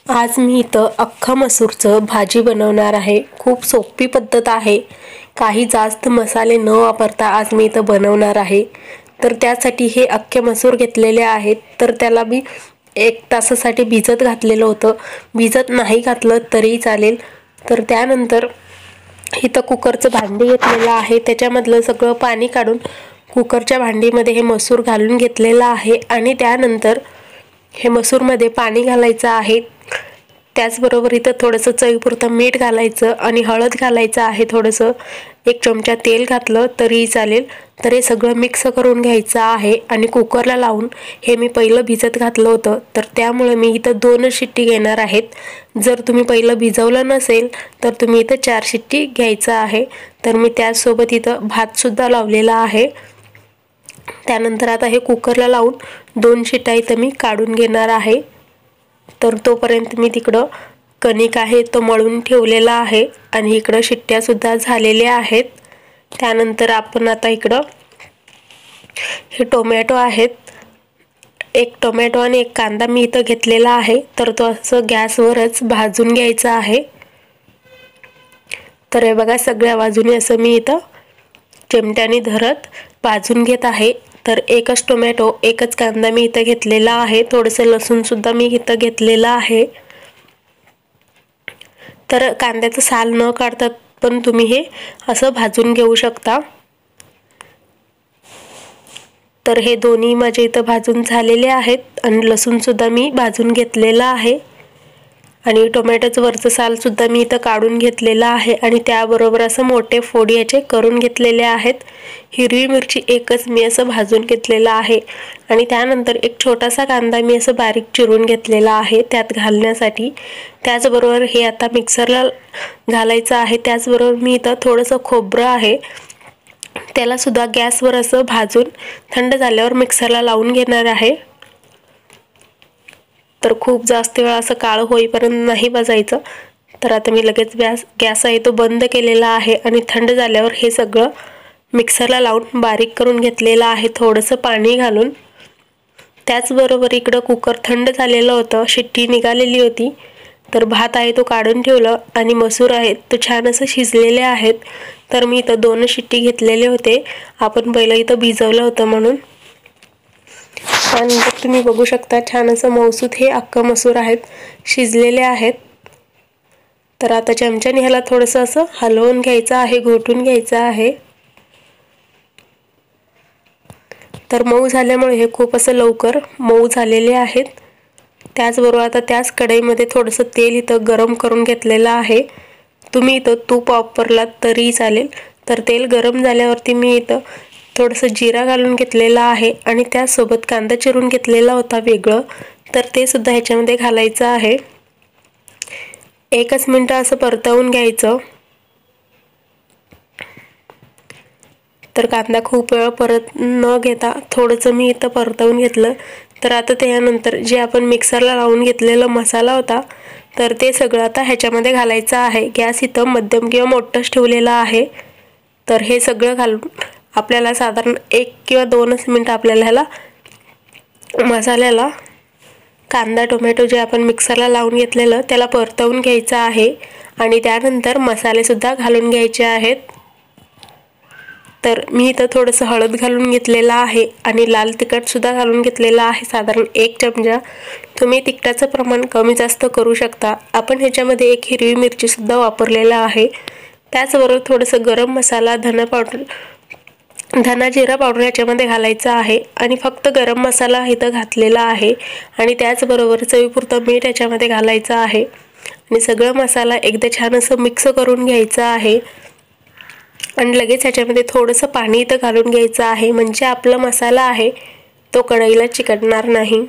आज मी इथं अख्खा मसूरचं भाजी बनवणार आहे। खूप सोपी पद्धत आहे। काही जास्त मसाले न वापरता आज मी इथं बनवणार आहे। तर त्यासाठी हे अख्खे मसूर घेतलेले आहेत। तर त्याला मी 1 तासासाठी भिजत घातलेलं होतं। भिजत नाही घातलं तरी चालेल। तर त्यानंतर इथं कुकरचं भांडी घेतलेलं आहे। त्याच्यामधलं सगळं पाणी काढून कुकरच्या भांडीमध्ये हे मसूर घालून घेतलेलं आहे आणि त्यानंतर हे मसूरमध्ये पाणी घालायचं आहे। त्याचबरोबर इथं थोडंसं चवीपुरतं मीठ घालायचं आणि हळद घालायचं आहे। थोडंसं 1 चमचा तेल घातलं तरी चालेल। तर हे सगळं मिक्स करून घ्यायचं आहे आणि कुकरला लावून हे मी पहिलं भिजत घातलं होतं। तर त्यामुळे मी इथं 2 शिट्टी घेणार आहेत। जर तुम्ही पहिलं भिजवलं नसेल तर तुम्ही इथं 4 शिट्टी घ्यायचं आहे। तर मी त्यासोबत इथं भात सुद्धा लावलेला आहे। त्यानंतर आता हे कुकरला लावून 2 शिट्ट्या इथं मी काढून घेणार आहे। तर तोपर्यंत मी तिकडं कणिक आहे तो मळून ठेवलेला आहे आणि इकडं शिट्ट्या सुद्धा झालेल्या आहेत। त्यानंतर आपण आता इकडं हे टोमॅटो आहेत। 1 टोमॅटो आणि 1 कांदा मी इथं घेतलेला आहे। तर तो असं गॅसवरच भाजून घ्यायचा आहे। तर हे बघा सगळ्या बाजूने असं मी इथं चिमट्याने धरत भाजून घेत आहे। तर 1च टोमॅटो 1च कांदा मी इथं घेतलेला आहे। थोडंसं लसूण सुद्धा मी इथं घेतलेला आहे। तर कांद्याचं साल न काढता पण तुम्ही हे असं भाजून घेऊ शकता। तर हे दोन्ही माझे इथं भाजून झालेले आहेत आणि लसूण सुद्धा मी भाजून घेतलेला आहे आणि टोमॅटोचं वरचं साल सुद्धा मी इथं काढून घेतलेला आहे आणि त्याबरोबर असं मोठे फोडी याचे करून घेतलेले आहेत। हिरवी मिरची 1च मी असं भाजून घेतलेला आहे आणि त्यानंतर 1 छोटासा कांदा मी असं बारीक चिरून घेतलेला आहे त्यात घालण्यासाठी। त्याचबरोबर हे आता मिक्सरला घालायचं आहे। त्याचबरोबर मी इथं थोडंसं खोबरं आहे त्याला सुद्धा गॅसवर असं भाजून थंड झाल्यावर मिक्सरला लावून घेणार आहे। तर खूप जास्त वेळ असं काळं होईपर्यंत नाही भाजायचं। तर आता मी लगेच गॅस आहे तो बंद केलेला आहे आणि थंड झाल्यावर हे सगळं मिक्सरला लावून बारीक करून घेतलेलं आहे थोडंसं पाणी घालून। त्याचबरोबर इकडं कुकर थंड झालेलं होतं, शिट्टी निघालेली होती। तर भात आहे तो काढून ठेवलं आणि मसूर आहेत तो छान असं शिजलेले आहेत। तर मी इथं 2 शिट्टी घेतलेले होते। आपण पहिलं इथं भिजवलं होतं म्हणून। त्यानंतर तुम्ही बघू शकता छान असं मऊसूत हे अख्खं मसूर आहेत शिजलेले आहेत। तर आता चमच्याने ह्याला थोडंसं असं हलवून घ्यायचं आहे, घोटून घ्यायचं आहे। तर मऊ झाल्यामुळे हे खूप असं लवकर मऊ झालेले आहेत। त्याचबरोबर आता त्याच कढईमध्ये थोडंसं तेल इथं गरम करून घेतलेलं आहे। तुम्ही इथं तूप वापरलात तरी चालेल। तर तेल गरम झाल्यावरती मी इथं थोडंसं जिरा घालून घेतलेला आहे आणि त्यासोबत कांदा चिरून घेतलेला होता वेगळं। तर ते सुद्धा ह्याच्यामध्ये घालायचं आहे। 1च मिनिट असं परतवून घ्यायचं। तर कांदा खूप वेळ परत न घेता थोडंसं मी इथं परतवून घेतलं। तर आता त्यानंतर जे आपण मिक्सरला लावून घेतलेला मसाला होता तर ते सगळं आता ह्याच्यामध्ये घालायचं आहे। गॅस इथं मध्यम किंवा मोठाच ठेवलेला आहे। तर हे सगळं घालून आपल्याला साधारण 1 किंवा 2च मिनिट आपल्याला ह्याला मसाल्याला कांदा टोमॅटो जे आपण मिक्सरला लावून घेतलेलं त्याला परतवून घ्यायचं आहे आणि त्यानंतर मसाले सुद्धा घालून घ्यायचे आहेत। तर मी इथं थोडंसं हळद घालून घेतलेलं आहे आणि लाल तिखट सुद्धा घालून घेतलेलं आहे साधारण 1 चमचा। तुम्ही तिखटाचं प्रमाण कमी जास्त करू शकता। आपण ह्याच्यामध्ये 1 हिरवी मिरची सुद्धा वापरलेला आहे। त्याचबरोबर थोडंसं गरम मसाला, धना जिरा पावडर याच्यामध्ये घालायचं आहे आणि फक्त गरम मसाला इथं घातलेला आहे आणि त्याचबरोबर चवीपुरतं मीठ याच्यामध्ये घालायचं आहे आणि सगळं मसाला एकदा छान असं मिक्स करून घ्यायचं आहे आणि लगेच ह्याच्यामध्ये थोडंसं पाणी इथं घालून घ्यायचं आहे म्हणजे आपला मसाला आहे तो कढईला चिकटणार नाही।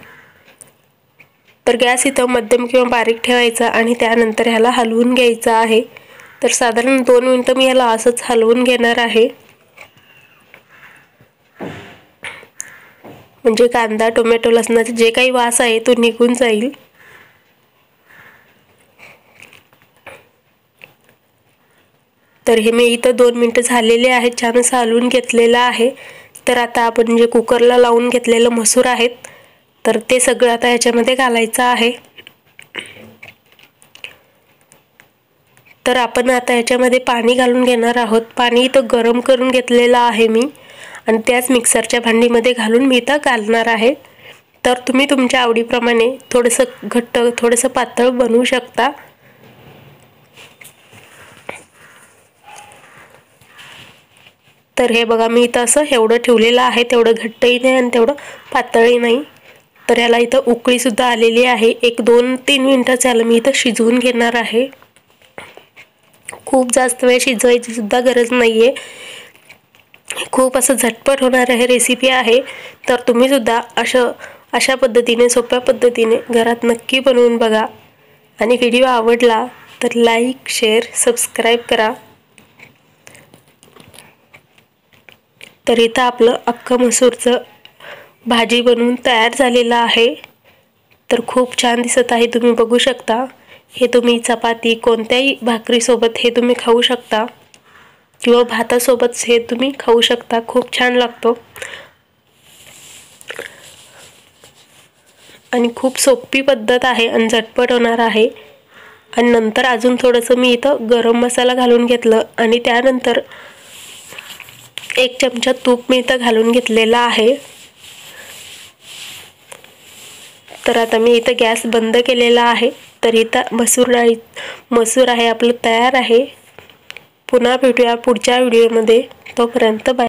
तर गॅस इथं मध्यम किंवा बारीक ठेवायचा आणि त्यानंतर ह्याला हलवून घ्यायचं आहे। तर साधारण 2 मिनिटं मी ह्याला असंच हलवून घेणार आहे म्हणजे कांदा टोमॅटो लसणाचा जे काही वास आहे तो निघून जाईल। तर हे मी इथं 2 मिनिटं झालेले आहेत छान असं हलवून घेतलेलं आहे। तर आता आपण जे कुकरला लावून घेतलेलं मसूर आहेत तर ते सगळं आता ह्याच्यामध्ये घालायचं आहे। तर आपण आता याच्यामध्ये पाणी घालून घेणार आहोत। पाणी इथं गरम करून घेतलेलं आहे मी आणि त्याच मिक्सरच्या भांडीमध्ये घालून मी इथं घालणार आहे। तर तुम्ही तुमच्या आवडीप्रमाणे थोडंसं घट्ट थोडंसं पातळ बनवू शकता। तर हे बघा मी इथं असं एवढं ठेवलेलं आहे, तेवढं घट्टही नाही आणि तेवढं पातळही नाही। तर याला इथं उकळी सुद्धा आलेली आहे। 1-2-3 मिनिटं याला मी इथं शिजवून घेणार आहे। खूप जास्त वेळ शिजवायची सुद्धा गरज नाहीये, खूप असं झटपट होणार आहे रेसिपी आहे। तर तुम्ही सुद्धा अशा पद्धतीने सोप्या पद्धतीने घरात नक्की बनवून बघा आणि व्हिडिओ आवडला तर लाईक शेअर सबस्क्राईब करा। तर इथं आपलं अख्खं मसूरचं भाजी बनवून तयार झालेलं आहे। तर खूप छान दिसत आहे, तुम्ही बघू शकता। हे तुम्ही चपाती कोणत्याही भाकरीसोबत हे तुम्ही खाऊ शकता किंवा भातासोबत हे तुम्ही खाऊ शकता, खूप छान लागतो आणि खूप सोपी पद्धत आहे आणि झटपट होणार आहे। आणि नंतर अजून थोडंसं मी इथं गरम मसाला घालून घेतलं आणि त्यानंतर 1 चमचा तूप मी इथं घालून घेतलेला आहे। तर आता मी इथं गॅस बंद केलेला आहे। तर इथं मसूर आहे आपलं तयार आहे। पुन्हा भेटूया पुढच्या व्हिडिओमध्ये, तोपर्यंत बाय।